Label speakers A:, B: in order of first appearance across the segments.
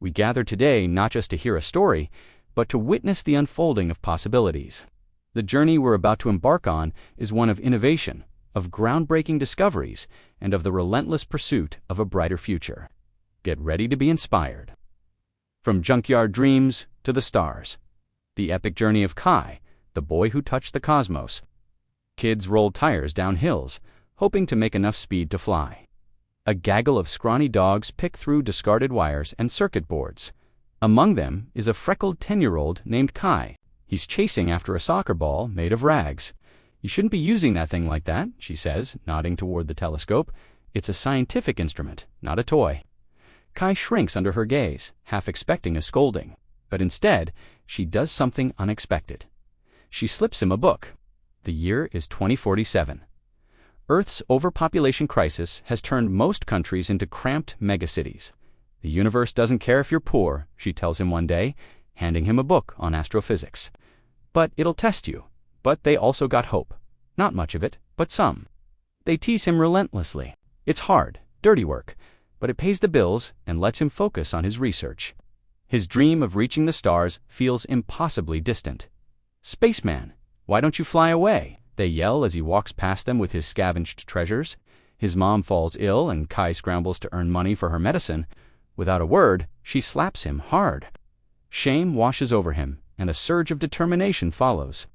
A: We gather today not just to hear a story, but to witness the unfolding of possibilities. The journey we're about to embark on is one of innovation, of groundbreaking discoveries, and of the relentless pursuit of a brighter future. Get ready to be inspired. From Junkyard dreams to the stars. The epic journey of Kai, the boy who touched the cosmos. Kids rolled tires down hills, hoping to make enough speed to fly. A gaggle of scrawny dogs pick through discarded wires and circuit boards. Among them is a freckled 10-year-old named Kai. He's chasing after a soccer ball made of rags. "You shouldn't be using that thing like that," she says, nodding toward the telescope. "It's a scientific instrument, not a toy." Kai shrinks under her gaze, half expecting a scolding. But instead, she does something unexpected. She slips him a book. The year is 2047. Earth's overpopulation crisis has turned most countries into cramped megacities. "The universe doesn't care if you're poor," she tells him one day, handing him a book on astrophysics. "But it'll test you." But they also got hope. Not much of it, but some. They tease him relentlessly. It's hard, dirty work, but it pays the bills and lets him focus on his research. His dream of reaching the stars feels impossibly distant. "Spaceman, why don't you fly away?" they yell as he walks past them with his scavenged treasures. His mom falls ill and Kai scrambles to earn money for her medicine. Without a word, she slaps him hard. Shame washes over him, and a surge of determination follows.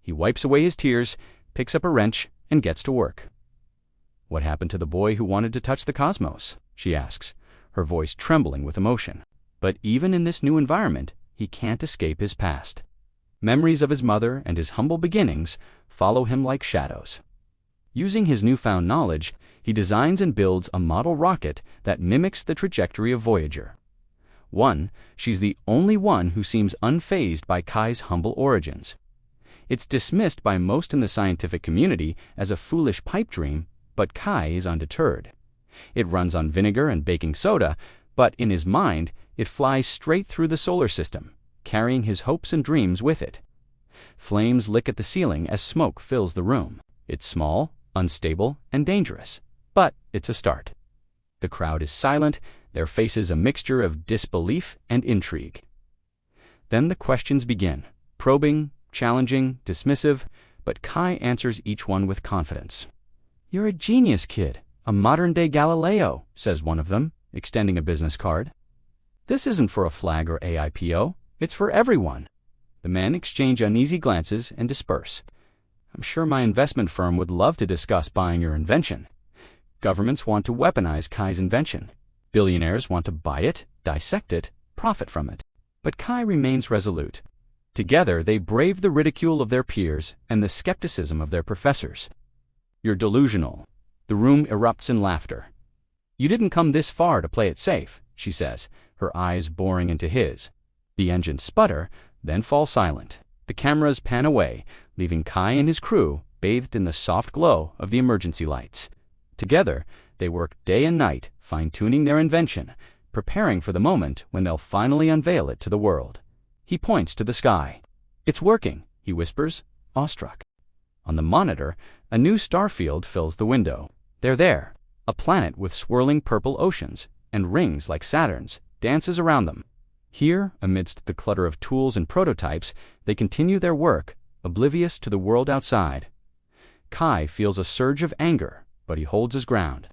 A: He wipes away his tears, picks up a wrench, and gets to work. "What happened to the boy who wanted to touch the cosmos?" she asks, her voice trembling with emotion. But even in this new environment, he can't escape his past. Memories of his mother and his humble beginnings follow him like shadows. Using his newfound knowledge, he designs and builds a model rocket that mimics the trajectory of Voyager. She's the only one who seems unfazed by Kai's humble origins. It's dismissed by most in the scientific community as a foolish pipe dream, but Kai is undeterred. It runs on vinegar and baking soda, but in his mind, it flies straight through the solar system, carrying his hopes and dreams with it. Flames lick at the ceiling as smoke fills the room. It's small, unstable, and dangerous, but it's a start. The crowd is silent, their faces a mixture of disbelief and intrigue. Then the questions begin, probing, challenging, dismissive, but Kai answers each one with confidence. "You're a genius, kid, a modern-day Galileo," says one of them, extending a business card. "This isn't for a flag or AIPO, it's for everyone." The men exchange uneasy glances and disperse. "I'm sure my investment firm would love to discuss buying your invention." Governments want to weaponize Kai's invention. Billionaires want to buy it, dissect it, profit from it. But Kai remains resolute. Together, they brave the ridicule of their peers and the skepticism of their professors. "You're delusional." The room erupts in laughter. "You didn't come this far to play it safe," she says, her eyes boring into his. The engines sputter, then fall silent. The cameras pan away, leaving Kai and his crew bathed in the soft glow of the emergency lights. Together, they work day and night, fine-tuning their invention, preparing for the moment when they'll finally unveil it to the world. He points to the sky. "It's working," he whispers, awestruck. On the monitor, a new star field fills the window. They're there. A planet with swirling purple oceans, and rings like Saturn's, dances around them. Here, amidst the clutter of tools and prototypes, they continue their work, oblivious to the world outside. Kai feels a surge of anger, but he holds his ground.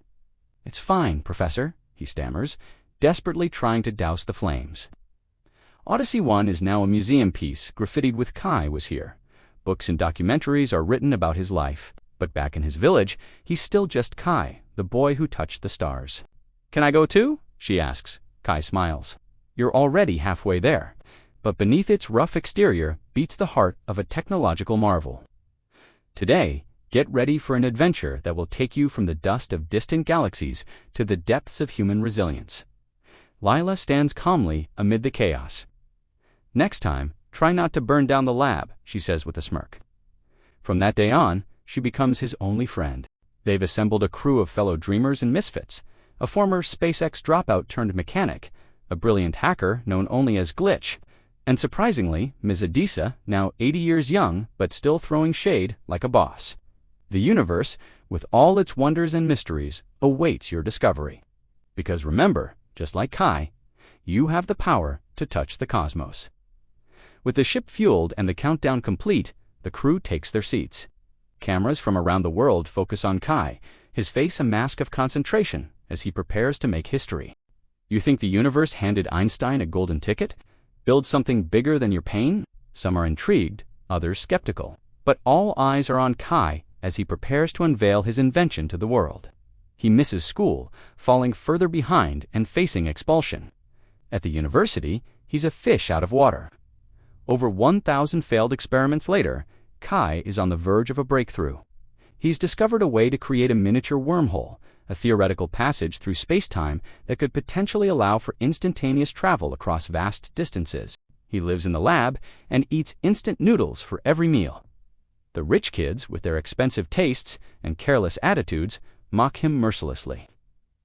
A: "It's fine, Professor," he stammers, desperately trying to douse the flames. Odyssey 1 is now a museum piece graffitied with "Kai was here." Books and documentaries are written about his life, but back in his village, he's still just Kai, the boy who touched the stars. "Can I go too?" she asks. Kai smiles. "You're already halfway there." But beneath its rough exterior beats the heart of a technological marvel. Today, get ready for an adventure that will take you from the dust of distant galaxies to the depths of human resilience. Lila stands calmly amid the chaos. "Next time, try not to burn down the lab," she says with a smirk. From that day on, she becomes his only friend. They've assembled a crew of fellow dreamers and misfits, a former SpaceX dropout turned mechanic, a brilliant hacker known only as Glitch, and surprisingly, Ms. Adisa, now 80 years young, but still throwing shade like a boss. The universe, with all its wonders and mysteries, awaits your discovery. Because remember, just like Kai, You have the power to touch the cosmos. With the ship fueled and the countdown complete, the crew takes their seats. Cameras from around the world focus on Kai, his face a mask of concentration as he prepares to make history. You think the universe handed Einstein a golden ticket? Build something bigger than your pain? Some are intrigued, others skeptical. But all eyes are on Kai as he prepares to unveil his invention to the world. He misses school, falling further behind and facing expulsion. At the university, he's a fish out of water. Over 1,000 failed experiments later, Kai is on the verge of a breakthrough. He's discovered a way to create a miniature wormhole, a theoretical passage through space-time that could potentially allow for instantaneous travel across vast distances. He lives in the lab and eats instant noodles for every meal. The rich kids, with their expensive tastes and careless attitudes, mock him mercilessly.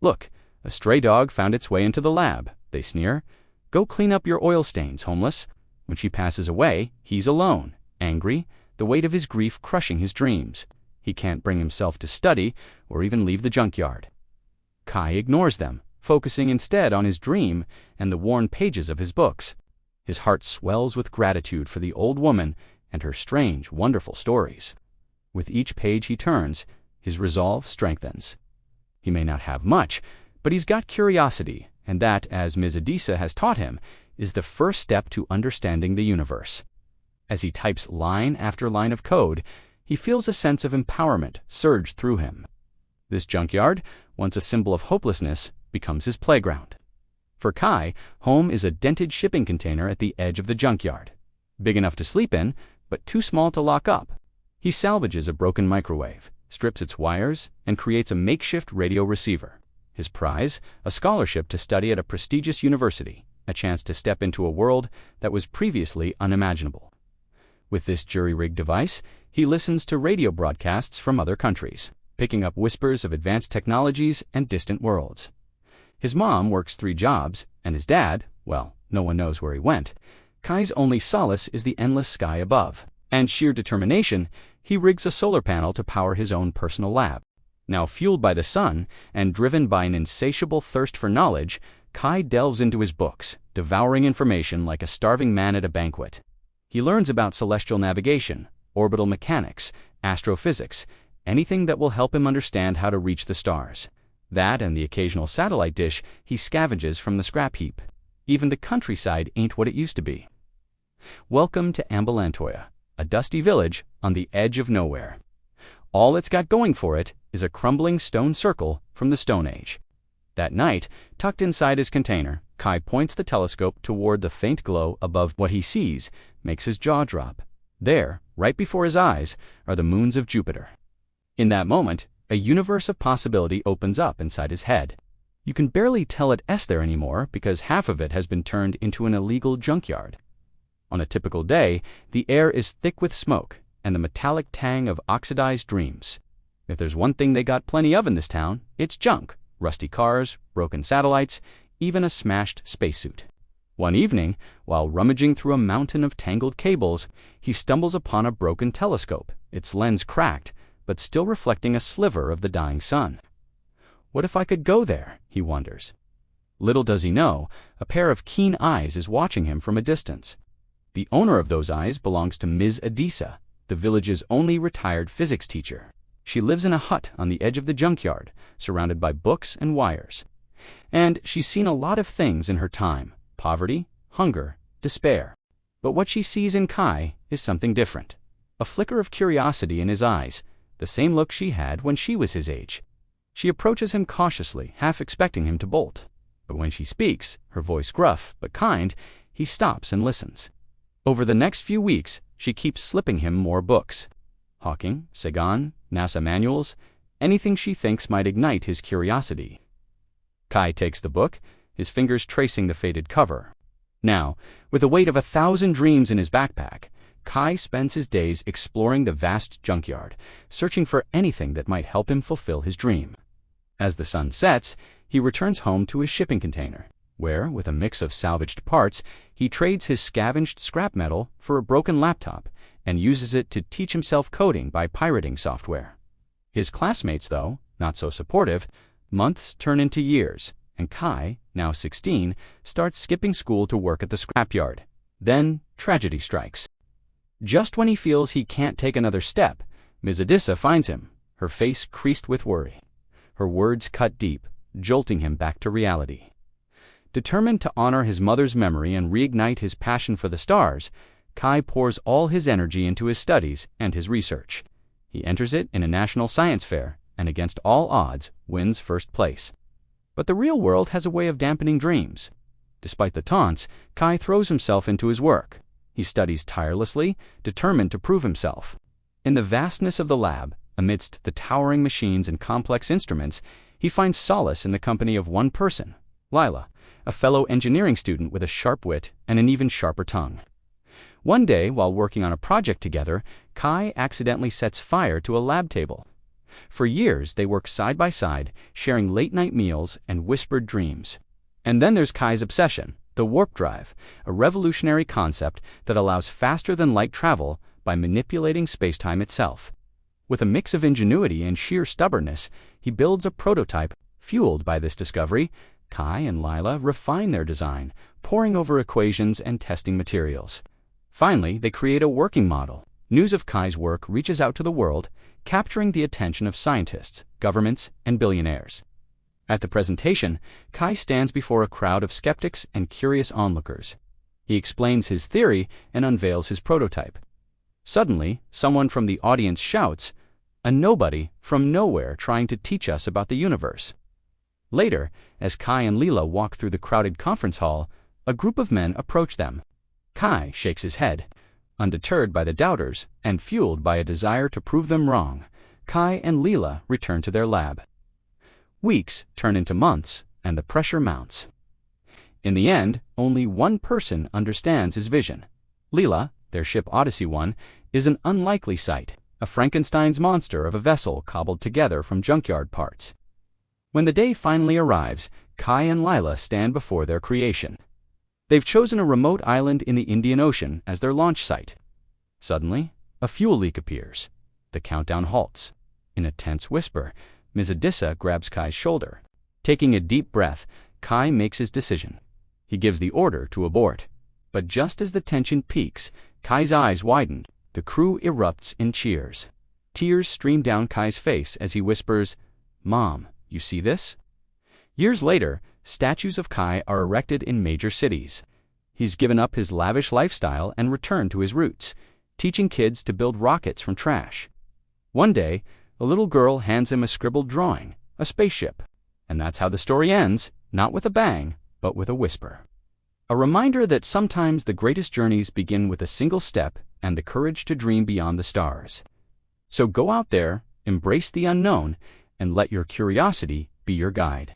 A: "Look, a stray dog found its way into the lab," they sneer. "Go clean up your oil stains, homeless." When she passes away, he's alone, angry, the weight of his grief crushing his dreams. He can't bring himself to study or even leave the junkyard. Kai ignores them, focusing instead on his dream and the worn pages of his books. His heart swells with gratitude for the old woman and her strange, wonderful stories. With each page he turns, his resolve strengthens. He may not have much, but he's got curiosity, and that, as Ms. Adisa has taught him, is the first step to understanding the universe. As he types line after line of code, he feels a sense of empowerment surge through him. This junkyard, once a symbol of hopelessness, becomes his playground. For Kai, home is a dented shipping container at the edge of the junkyard. Big enough to sleep in, but too small to lock up. He salvages a broken microwave, strips its wires, and creates a makeshift radio receiver. His prize, a scholarship to study at a prestigious university, a chance to step into a world that was previously unimaginable. With this jury-rigged device, he listens to radio broadcasts from other countries, picking up whispers of advanced technologies and distant worlds. His mom works 3 jobs, and his dad, well, no one knows where he went. Kai's only solace is the endless sky above, and sheer determination, he rigs a solar panel to power his own personal lab. Now fueled by the sun, and driven by an insatiable thirst for knowledge, Kai delves into his books, devouring information like a starving man at a banquet. He learns about celestial navigation, orbital mechanics, astrophysics, anything that will help him understand how to reach the stars. That and the occasional satellite dish he scavenges from the scrap heap. Even the countryside ain't what it used to be. Welcome to Ambulantoya, a dusty village on the edge of nowhere. All it's got going for it is a crumbling stone circle from the Stone Age. That night, tucked inside his container, Kai points the telescope toward the faint glow above. What he sees makes his jaw drop. There, right before his eyes, are the moons of Jupiter. In that moment, a universe of possibility opens up inside his head. You can barely tell it's there anymore because half of it has been turned into an illegal junkyard. On a typical day, the air is thick with smoke and the metallic tang of oxidized dreams. If there's one thing they got plenty of in this town, it's junk, rusty cars, broken satellites, even a smashed spacesuit. One evening, while rummaging through a mountain of tangled cables, he stumbles upon a broken telescope, its lens cracked, but still reflecting a sliver of the dying sun. What if I could go there, he wonders. Little does he know, a pair of keen eyes is watching him from a distance. The owner of those eyes belongs to Ms. Adisa, the village's only retired physics teacher. She lives in a hut on the edge of the junkyard, surrounded by books and wires. And she's seen a lot of things in her time: poverty, hunger, despair. But what she sees in Kai is something different. A flicker of curiosity in his eyes, the same look she had when she was his age. She approaches him cautiously, half expecting him to bolt. But when she speaks, her voice gruff but kind, he stops and listens. Over the next few weeks, she keeps slipping him more books. Hawking, Sagan, NASA manuals, anything she thinks might ignite his curiosity. Kai takes the book, his fingers tracing the faded cover. Now, with the weight of 1,000 dreams in his backpack, Kai spends his days exploring the vast junkyard, searching for anything that might help him fulfill his dream. As the sun sets, he returns home to his shipping container, where, with a mix of salvaged parts, he trades his scavenged scrap metal for a broken laptop and uses it to teach himself coding by pirating software. His classmates, though, not so supportive. Months turn into years, and Kai, now 16, starts skipping school to work at the scrapyard. Then, tragedy strikes. Just when he feels he can't take another step, Ms. Adissa finds him, her face creased with worry. Her words cut deep, jolting him back to reality. Determined to honor his mother's memory and reignite his passion for the stars, Kai pours all his energy into his studies and his research. He enters it in a national science fair, and against all odds, wins first place. But the real world has a way of dampening dreams. Despite the taunts, Kai throws himself into his work. He studies tirelessly, determined to prove himself. In the vastness of the lab, amidst the towering machines and complex instruments, he finds solace in the company of one person, Lila, a fellow engineering student with a sharp wit and an even sharper tongue. One day, while working on a project together, Kai accidentally sets fire to a lab table. For years, they work side by side, sharing late-night meals and whispered dreams. And then there's Kai's obsession, the warp drive, a revolutionary concept that allows faster-than-light travel by manipulating spacetime itself. With a mix of ingenuity and sheer stubbornness, he builds a prototype. Fueled by this discovery, Kai and Lila refine their design, poring over equations and testing materials. Finally, they create a working model. News of Kai's work reaches out to the world, capturing the attention of scientists, governments, and billionaires. At the presentation, Kai stands before a crowd of skeptics and curious onlookers. He explains his theory and unveils his prototype. Suddenly, someone from the audience shouts, "A nobody from nowhere trying to teach us about the universe." Later, as Kai and Lila walk through the crowded conference hall, a group of men approach them. Kai shakes his head. Undeterred by the doubters and fueled by a desire to prove them wrong, Kai and Lila return to their lab. Weeks turn into months, and the pressure mounts. In the end, only one person understands his vision. Lila, their ship Odyssey 1, is an unlikely sight, a Frankenstein's monster of a vessel cobbled together from junkyard parts. When the day finally arrives, Kai and Lila stand before their creation. They've chosen a remote island in the Indian Ocean as their launch site. Suddenly, a fuel leak appears. The countdown halts. In a tense whisper, Ms. Adissa grabs Kai's shoulder. Taking a deep breath, Kai makes his decision. He gives the order to abort. But just as the tension peaks, Kai's eyes widen. The crew erupts in cheers. Tears stream down Kai's face as he whispers, "Mom, you see this?" Years later, statues of Kai are erected in major cities. He's given up his lavish lifestyle and returned to his roots, teaching kids to build rockets from trash. One day, a little girl hands him a scribbled drawing, a spaceship. And that's how the story ends, not with a bang, but with a whisper. A reminder that sometimes the greatest journeys begin with a single step and the courage to dream beyond the stars. So go out there, embrace the unknown, and let your curiosity be your guide.